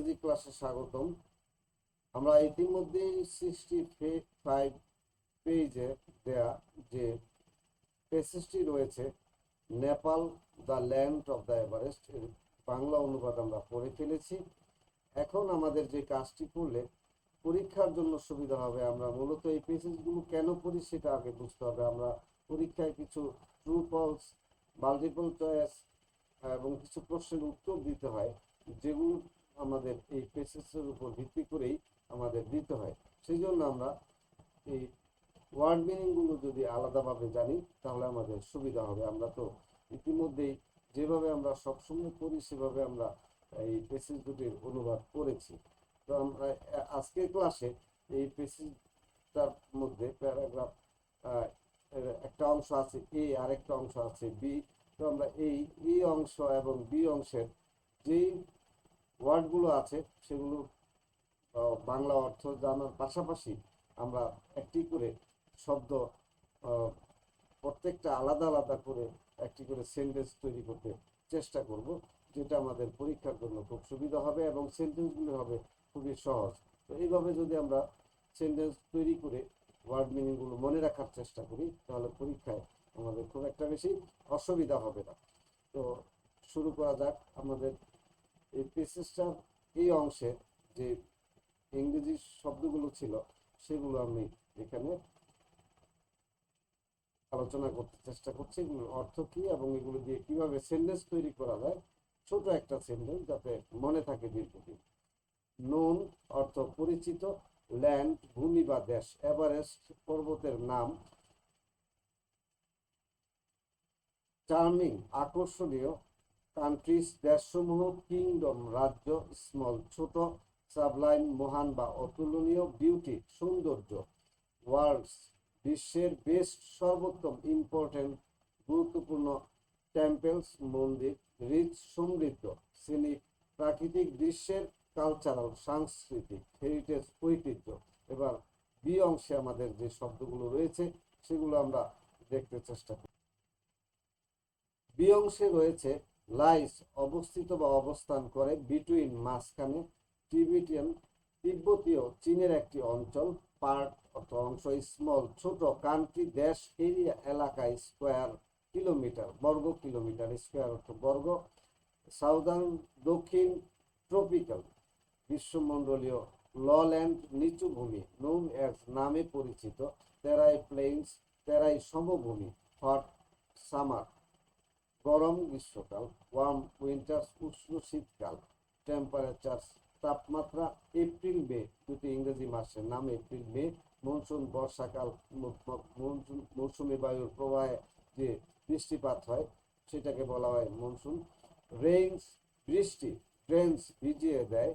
ইংরেজি ক্লাসে স্বাগতম। আমরা ইতিমধ্যেই 65 পেজে দেয়া যে পেসেজটি রয়েছে, Nepal the land of the Everest, এর বাংলা অনুবাদ আমরা পড়ে ফেলেছি। এখন আমাদের যে কাজটি করলে পরীক্ষার জন্য সুবিধা হবে, আমরা মূলত এই পেসেজগুলো কেন পড়ি সেটা আগে বুঝতে হবে। আমরা পরীক্ষায় কিছু ট্রু ফলস, মাল্টিপল চয়েস এবং কিছু প্রশ্নের উত্তর দিতে হয়, যেগুলো আমাদের এই পেসেজের উপর ভিত্তি করেই আমাদের দিতে হয়। সেই জন্য আমরা এই ওয়ার্ড মিনিংগুলো যদি আলাদাভাবে জানি তাহলে আমাদের সুবিধা হবে। আমরা তো ইতিমধ্যেই যেভাবে আমরা সবসময় পড়ি সেভাবে আমরা এই পেসেজ দুটির অনুবাদ করেছি। তো আমরা আজকের ক্লাসে এই পেসেজটার মধ্যে প্যারাগ্রাফ একটা অংশ আছে এ, আরেকটা অংশ আছে বি। তো আমরা এই ই অংশ এবং বি অংশের যেই ওয়ার্ডগুলো আছে সেগুলো বাংলা অর্থ জানার পাশাপাশি আমরা একটি করে শব্দ, প্রত্যেকটা আলাদা আলাদা করে একটি করে সেন্টেন্স তৈরি করতে চেষ্টা করব, যেটা আমাদের পরীক্ষার জন্য খুব সুবিধা হবে এবং সেন্টেন্সগুলো হবে খুবই সহজ। তো এইভাবে যদি আমরা সেন্টেন্স তৈরি করে ওয়ার্ড মিনিংগুলো মনে রাখার চেষ্টা করি তাহলে পরীক্ষায় আমাদের খুব একটা বেশি অসুবিধা হবে না। তো শুরু করা যাক। আমাদের এই পেসেজটার এই অংশে যে ইংরেজি শব্দগুলো ছিল সেগুলো আমি এখানে আলোচনা করতে চেষ্টা করছি, এগুলোর অর্থ কি এবং এগুলো দিয়ে কিভাবে সেন্টেন্স তৈরি করা যায়, ছোট একটা সেন্টেন্স যাতে মনে থাকে দীর্ঘদিন। নোন অর্থ পরিচিত, ল্যান্ড ভূমি বা দেশ, এভারেস্ট পর্বতের নাম, চার্মিং আকর্ষণীয়, কান্ট্রিজ দেশসমূহ, কিংডম রাজ্য, স্মল ছোট, সাবলাইম মহান বা অতুলনীয়, বিউটি সৌন্দর্য, ওয়ার্ল্ডস বিশ্বের, বেস্ট সর্বোত্তম, ইম্পর্টেন্ট গুরুত্বপূর্ণ, টেম্পলস মন্দির, রিচ সমৃদ্ধ, সিনিক প্রাকৃতিক দৃশ্যের, কালচারাল সাংস্কৃতিক, হেরিটেজ ঐতিহ্য। এবার বি অংশে আমাদের যে শব্দগুলো রয়েছে সেগুলো আমরা দেখতে চেষ্টা করি। বি অংশে রয়েছে লাইস অবস্থিত বা অবস্থান করে, বিটুইন মাঝখানে, টিবেটিয়ান তিব্বতীয় চীনের একটি অঞ্চল, পার্ট অর্থ অংশ, স্মল ছোট, কান্ট্রি দেশ, এরিয়া এলাকায়, স্কোয়ার কিলোমিটার বর্গ কিলোমিটার, স্কোয়ার অর্থ বর্গ, সাউদার্ন দক্ষিণ, ট্রপিক্যাল গ্রীষ্মমণ্ডলীয়, লল্যান্ড নিচু ভূমি, নোন অ্যাজ নামে পরিচিত, তেরাই প্লেইনস তেরাই সমভূমি, হট সামার গরম গ্রীষ্মকাল, ওয়ার্ম উইন্টার উষ্ণ শীতকাল, টেম্পারেচার তাপমাত্রা, এপ্রিল মে দুটি ইংরেজি মাসের নাম, এপ্রিল মে, মনসুন বর্ষাকাল, মৌসুমী বায়ুর প্রবাহে যে বৃষ্টিপাত হয় সেটাকে বলা হয় মনসুন, রেইনস বৃষ্টি, ড্রেন্স ভিজিয়ে দেয়,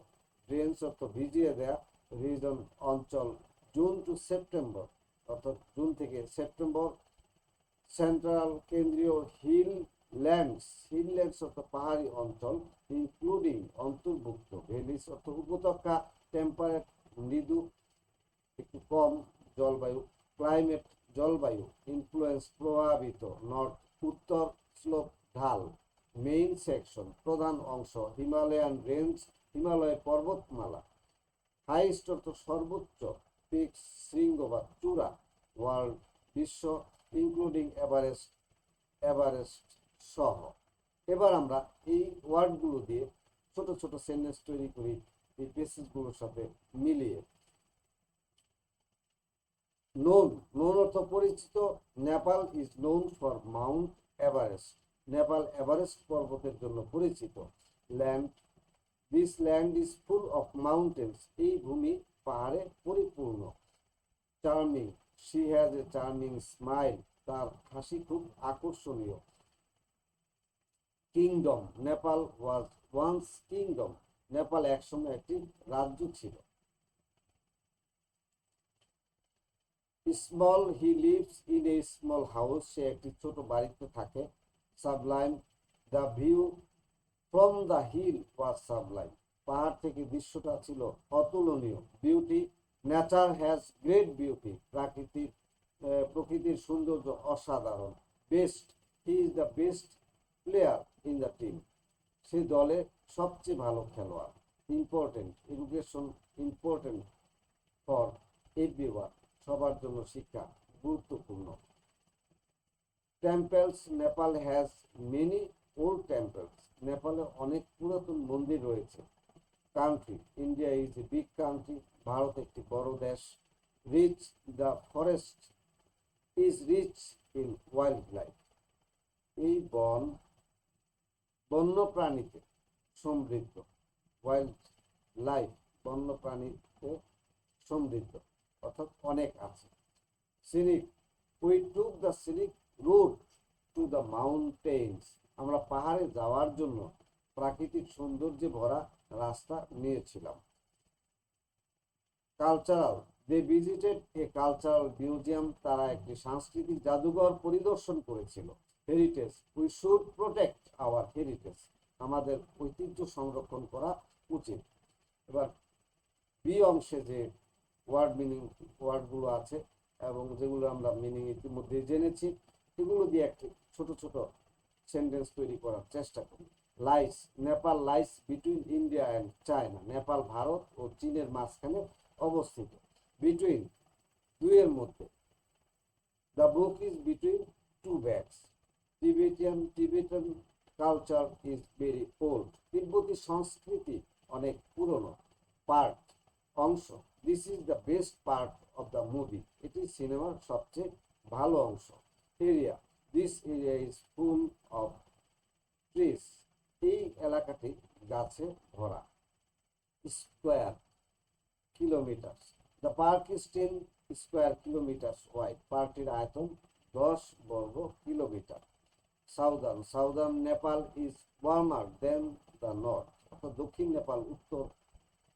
ড্রেন্স অর্থ ভিজিয়ে দেয়া, রিজন অঞ্চল, জুন টু সেপ্টেম্বর অর্থাৎ জুন থেকে সেপ্টেম্বর, সেন্ট্রাল কেন্দ্রীয়, হিলল্যান্ডস হিলল্যান্ডস অর্থ পাহাড়ি অঞ্চল, ইনক্লুডিং অন্তর্ভুক্ত, ভ্যালিস অর্থ উপত্যকা, টেম্পারেট মৃদু একটু কম জলবায়ু, ক্লাইমেট জলবায়ু, ইনফ্লুয়েন্স প্রভাবিত, নর্থ উত্তর, স্লোপ ঢাল, মেইন সেকশন প্রধান অংশ, হিমালয়ান রেঞ্জ হিমালয় পর্বতমালা, হাইস্ট অর্থ সর্বোচ্চ, পিকস শৃঙ্গ বা চূড়া, ওয়ার্ল্ড বিশ্ব, ইনক্লুডিং এভারেস্ট এভারেস্ট সহ। এবার আমরা এই ওয়ার্ডগুলো দিয়ে ছোট ছোট সেন্টেন্স তৈরি করি এই পেসেজগুলোর সাথে মিলিয়ে। নোন, নোন অর্থ পরিচিত, Nepal is known for Mount Everest, Nepal Everest পর্বতের জন্য পরিচিত। Land, this land is full of mountains, এই ভূমি পাহাড়ে পরিপূর্ণ। Charming, she has a charming smile, তার হাসি খুব আকর্ষণীয়। Kingdom, Nepal was once kingdom, Nepal একসময় একটি রাজ্য ছিল। Small, he lives in a small house, সে একটি ছোট বাড়িতে থাকে। Sublime, the view from the hill was sublime, পাহাড় থেকে দৃশ্যটা ছিল অতুলনীয়। Beauty, nature has great beauty, প্রকৃতির সৌন্দর্য অসাধারণ। Best, he is the best player in the team, সে দলে সবচেয়ে ভালো খেলোয়াড়। Important, education important for everyone, সবার জন্য শিক্ষা গুরুত্বপূর্ণ। Temples, Nepal has many old temples, নেপালে অনেক পুরাতন মন্দির রয়েছে। Country, India is a big country, Bharat একটি বড় দেশ। Rich, the forest is rich in wild life, এই বন বন্যপ্রাণীতে সমৃদ্ধ। ওয়াইল্ড লাইফ, বন্যপ্রাণীতে সমৃদ্ধ, অর্থাৎ অনেক আছে। Scenic, we took the scenic route to the mountains, আমরা পাহাড়ে যাওয়ার জন্য প্রাকৃতিক সৌন্দর্যে ভরা রাস্তা নিয়েছিলাম। Cultural, they visited a cultural museum, তারা একটি সাংস্কৃতিক জাদুঘর পরিদর্শন করেছিল। Heritage, we should protect our heritage, আমাদের ঐতিহ্য সংরক্ষণ করা উচিত। এবার বি অংশে যে ওয়ার্ডগুলো আছে এবং যেগুলো আমরা মিনিং ইতিমধ্যে জেনেছি, সেগুলো দিয়ে একটি ছোট ছোট সেন্টেন্স তৈরি করার চেষ্টা করি। Lies, Nepal lies between India and China, Nepal Bharat ও চীনের মাঝখানে অবস্থিত। বিটুইন, দুইয়ের মধ্যে। The book is between two bags. Tibetan culture is very old, তিব্বতী সংস্কৃতি অনেক পুরনো। পার্ট, অংশ, this is the best part of the movie, এটি সিনেমার সবচেয়ে ভালো অংশ। Area, this area is full of trees, এই এলাকাটি গাছে ভরা। Square, kilometre, the park is 10 square kilometre wide, পার্কটির আয়তন 10 বর্গ kilometre. Southern, southern Nepal is warmer than the north, অর্থাৎ দক্ষিণ নেপাল উত্তর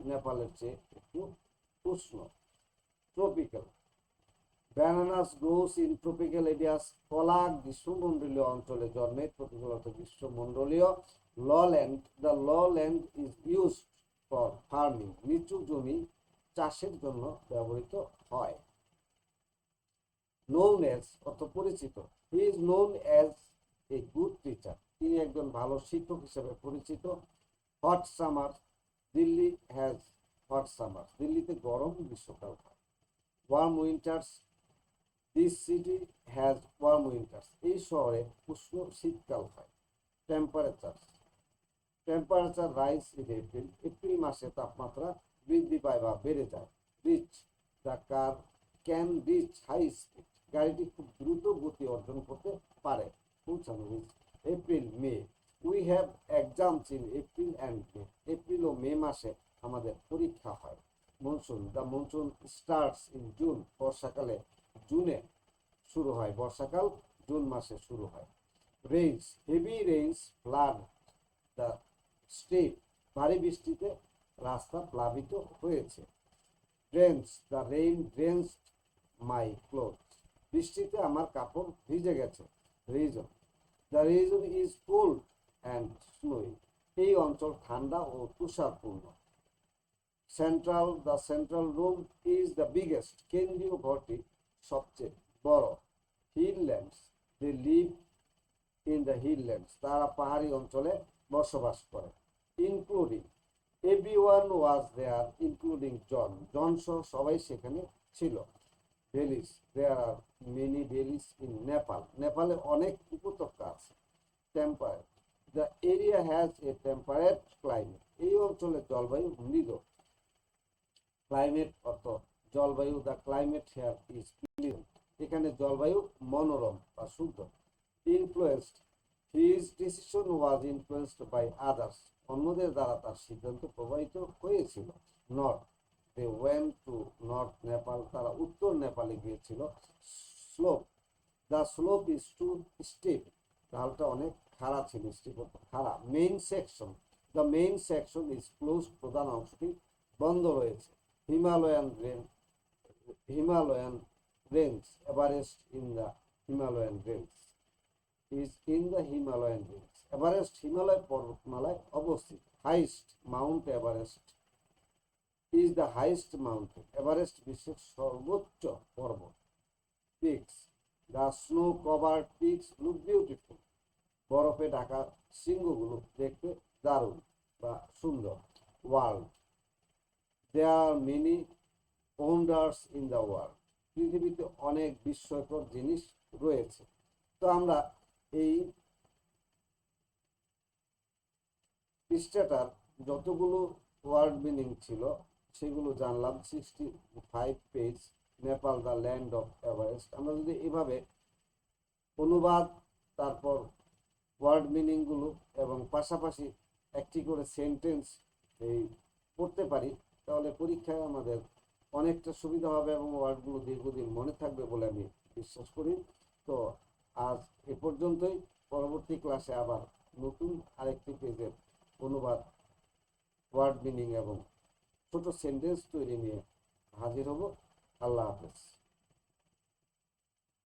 নেপালের চেয়ে একটু উষ্ণ। Tropical, bananas grows in tropical areas, কলা গ্রীষ্মমণ্ডলীয় অঞ্চলে জন্মে, ট্রপিক্যাল অর্থাৎ গ্রীষ্মমণ্ডলীয়। Lowland, the lowland is used for farming, নিচু জমি চাষের জন্য ব্যবহৃত হয়। নোন এজ, অর্থ পরিচিত। He is known as a good teacher, তিনি একজন ভালো শিক্ষক হিসেবে পরিচিত। Hot summer, Delhi has hot summer, দিল্লিতে গরম গ্রীষ্মকাল হয়। Warm winters, this city has warm winters, এই শহরে উষ্ণ শীতকাল হয়। Temperature, temperature rise in April, April মাসে তাপমাত্রা বৃদ্ধি পায় বা বেড়ে যায়। Reach, the car can reach high speed, গাড়িটি খুব দ্রুত গতি অর্জন করতে পারে, পৌঁছানো। Reach, April May, we have exams in April and May, April ও মে মাসে আমাদের পরীক্ষা হয়। Monsoon, the monsoon starts in June, বর্ষাকালে জুনে শুরু হয়, বর্ষাকাল জুন মাসে শুরু হয়। Rains, heavy rains flood the street, ভারী বৃষ্টিতে রাস্তা প্লাবিত হয়েছে। Drench, the rain drenched my clothes, বৃষ্টিতে আমার কাপড় ভিজে গেছে। Region, the region is cold and snowy, এই অঞ্চল ঠান্ডা ও তুষারপূর্ণ। Central, the central room is the biggest, কেন্দ্রীয় ঘরটি সবচেয়ে বড়। Hillands, they live in the hillands, তারা পাহাড়ি অঞ্চলে বসবাস করে। Including, everyone was there including John, John সহ সবাই সেখানে ছিল। Valleys, there are many valleys in Nepal, নেপালে অনেক উপত্যকা আছে। Temperate, the area has a temperate climate, এই অঞ্চলের জলবায়ু মৃদু। ক্লাইমেট অর্থ জলবায়ু, the climate here is pleasant, এখানে জলবায়ু মনোরম বা শুদ্ধ। Influenced, his decision was influenced by others, অন্যদের দ্বারা তার সিদ্ধান্ত প্রভাবিত হয়েছিল। North, they went to north Nepal, তারা উত্তর নেপালে গিয়েছিল। Slope, the slope is too steep, ঢালটা অনেক খাড়া ছিল, স্টিপ খাড়া। Main section, the main section is close, প্রধান অংশটি বন্ধ রয়েছে। Himalayan range, Everest in the Himalayan range is in the Himalayan range, Everest Himalaya পর্বতমালায় অবস্থিত। Highest, Mount Everest is the highest mountain, Everest বিশ্বের সর্বোচ্চ পর্বত। Peaks, the snow covered peaks look beautiful, বরফে ঢাকা শৃঙ্গগুলো দেখতে দারুণ বা সুন্দর। World, there are many wonders in the world. পৃথিবীতে অনেক বিস্ময়কর জিনিস রয়েছে। তো আমরা এই পৃষ্ঠাটার যতগুলো ওয়ার্ড মিনিং ছিল সেগুলো জানলাম। 65 page, Nepal the land of Everest. আমরা যদি এভাবে অনুবাদ, তারপর ওয়ার্ড মিনিংগুলো এবং পাশাপাশি একটি করে সেন্টেন্স এই পড়তে পারি, তাহলে পরীক্ষায় আমাদের অনেকটা সুবিধা হবে এবং ওয়ার্ডগুলো দীর্ঘদিন মনে থাকবে বলে আমি বিশ্বাস করি। তো আজ এ পর্যন্তই। পরবর্তী ক্লাসে আবার নতুন আরেকটি পেজের অনুবাদ, ওয়ার্ড মিনিং এবং ছোট সেন্টেন্স তৈরি নিয়ে হাজির হব। আল্লাহ হাফেজ।